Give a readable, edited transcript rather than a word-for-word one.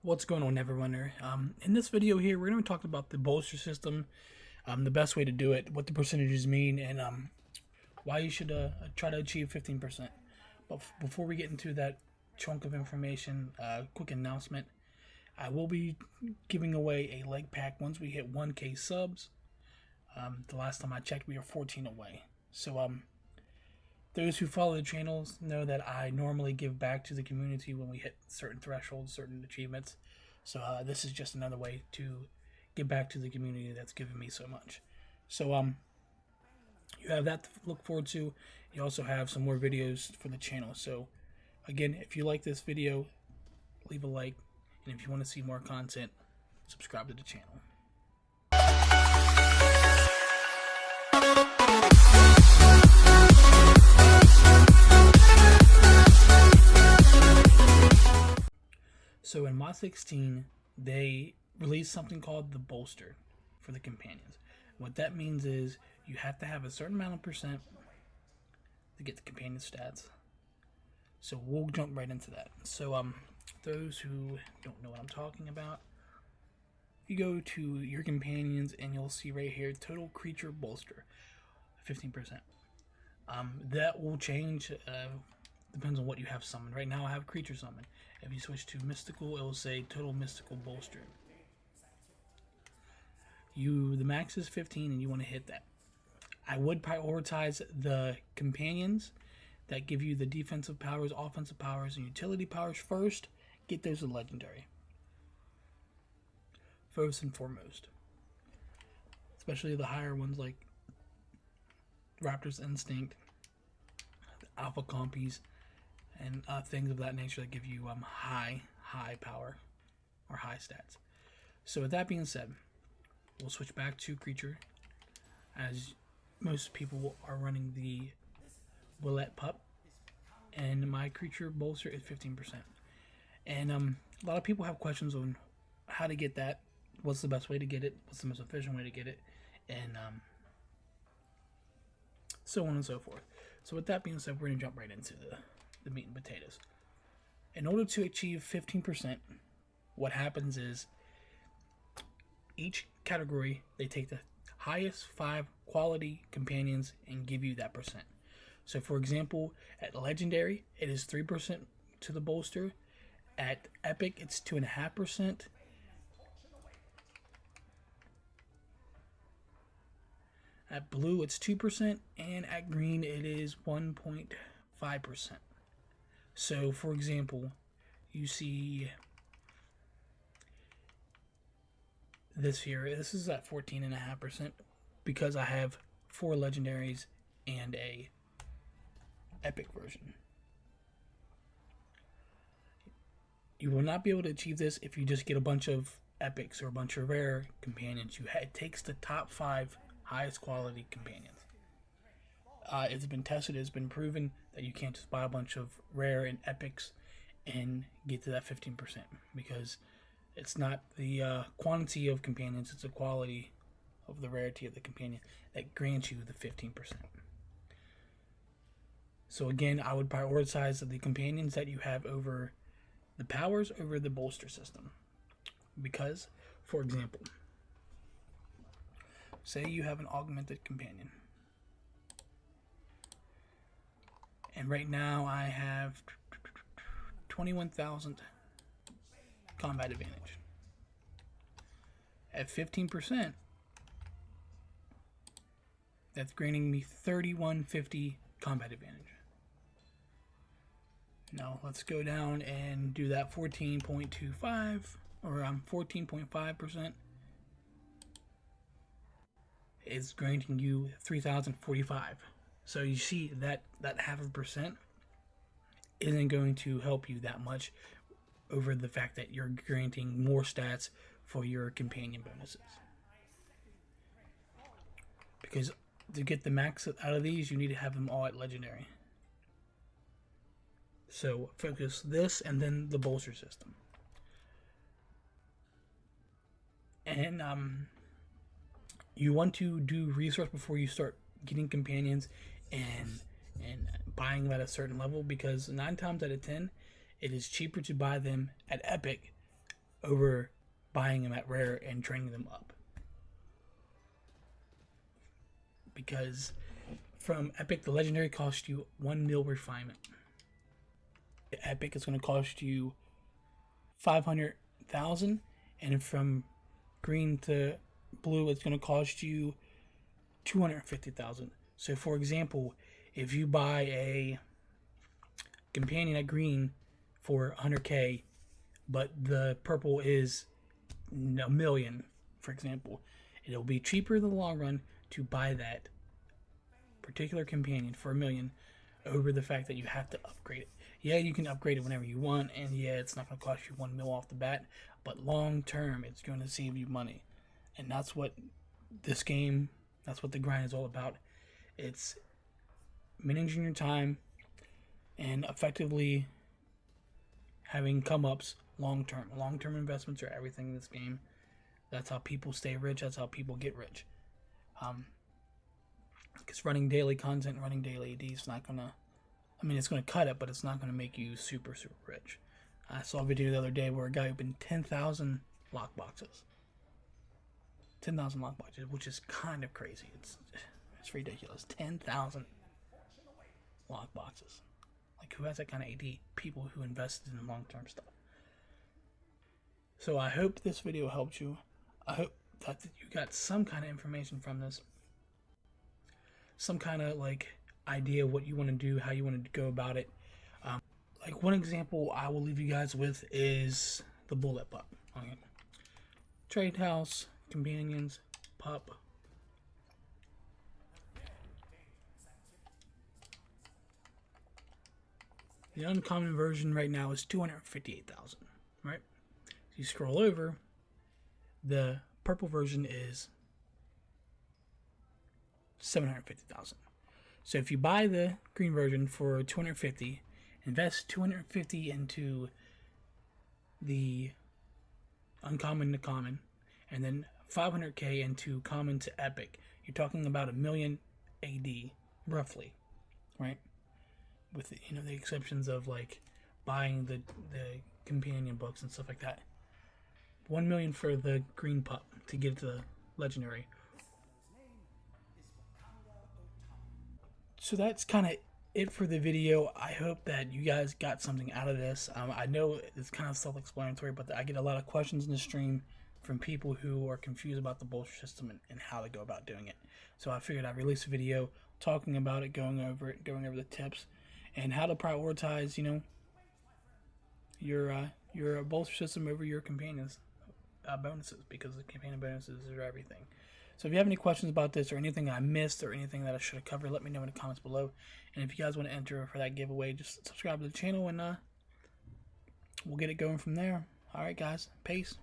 What's going on, Neverwinter? In this video here, we're going to talk about the bolster system, the best way to do it, what the percentages mean, and why you should try to achieve 15%. But before we get into that chunk of information, quick announcement. I will be giving away a leg pack once we hit 1K subs. The last time I checked, we are 14 away. So those who follow the channels know that I normally give back to the community when we hit certain thresholds, certain achievements. So this is just another way to give back to the community that's given me so much. So you have that to look forward to. You also have some more videos for the channel. So again, if you like this video, leave a like. And if you want to see more content, subscribe to the channel. So in Mod 16, they released something called the Bolster for the companions. What that means is you have to have a certain amount of percent to get the companion stats. So we'll jump right into that. So those who don't know what I'm talking about, you go to your companions and you'll see right here total creature bolster 15%. That will change, depends on what you have summoned. Right now I have creature summon. If you switch to mystical, it will say total mystical bolster. The max is 15 and you want to hit that. I would prioritize the companions that give you the defensive powers, offensive powers, and utility powers first. Get those as legendary. First and foremost. Especially the higher ones like Raptor's Instinct, Alpha Compies, and things of that nature that give you high power or high stats. So with that being said, we'll switch back to creature, as most people are running the Willette Pup, and my creature bolster is 15%. And a lot of people have questions on how to get that, what's the best way to get it, what's the most efficient way to get it, and so on and so forth. So with that being said, we're going to jump right into the meat and potatoes. In order to achieve 15%, what happens is each category, they take the highest 5 quality companions and give you that percent. So for example, at legendary, it is 3% to the bolster. At epic, it's 2.5%. At blue, it's 2%, and at green, it is 1.5%. So, for example, you see this here. This is at 14.5% because I have 4 legendaries and a epic version. You will not be able to achieve this if you just get a bunch of epics or a bunch of rare companions. It takes the top 5 highest quality companions. It's been tested, it's been proven that you can't just buy a bunch of rare and epics and get to that 15%, because it's not the quantity of companions, it's the quality of the rarity of the companion that grants you the 15%. So again, I would prioritize the companions that you have over the powers over the bolster system. Because, for example, say you have an augmented companion. And right now I have 21,000 combat advantage. At 15%, that's granting me 3150 combat advantage. Now let's go down and do that 14.25 or 14.5%. It's granting you 3,045. So you see that half of percent isn't going to help you that much over the fact that you're granting more stats for your companion bonuses. Because to get the max out of these, you need to have them all at legendary. So focus this and then the bolster system. And you want to do research before you start getting companions and buying them at a certain level, because 9 times out of 10 it is cheaper to buy them at epic over buying them at rare and training them up. Because from epic, the legendary costs you 1 mil refinement. The epic is going to cost you 500,000, and from green to blue, it's going to cost you 250,000. So, for example, if you buy a companion at green for 100k, but the purple is a million, for example, it'll be cheaper in the long run to buy that particular companion for 1 million over the fact that you have to upgrade it. Yeah, you can upgrade it whenever you want, and yeah, it's not going to cost you 1 mil off the bat, but long term, it's going to save you money. And that's what this game, that's what the grind is all about. It's managing your time and effectively having come-ups long term. Long-term investments are everything in this game. That's how people stay rich. That's how people get rich. Because running daily content, running daily AD is not going to, I mean, it's going to cut it, but it's not going to make you super, super rich. I saw a video the other day where a guy opened 10,000 lockboxes. 10,000 lockboxes, which is kind of crazy. It's ridiculous. 10,000 lockboxes. Like, who has that kind of AD? People who invested in long-term stuff. So I hope this video helped you. I hope that you got some kind of information from this. Some kind of, like, idea of what you want to do, how you want to go about it. Like, one example I will leave you guys with is the bullet pup. Okay. Trade house, companions, pup. The uncommon version right now is 258,000, right? If you scroll over, the purple version is 750,000. So if you buy the green version for 250, invest 250 into the uncommon to common, and then 500k into common to epic, you're talking about 1 million AD, roughly, right? With the, the exceptions of like buying the companion books and stuff like that. 1 million for the green pup to get to the legendary. So that's kind of it for the video. I hope that you guys got something out of this. I know it's kind of self-explanatory, but I get a lot of questions in the stream from people who are confused about the bolster system and how to go about doing it. So I figured I'd release a video talking about it, going over the tips, and how to prioritize, your bolster system over your companions bonuses, because the companion bonuses are everything. So if you have any questions about this or anything I missed or anything that I should have covered, let me know in the comments below. And if you guys want to enter for that giveaway, just subscribe to the channel and we'll get it going from there. All right, guys. Peace.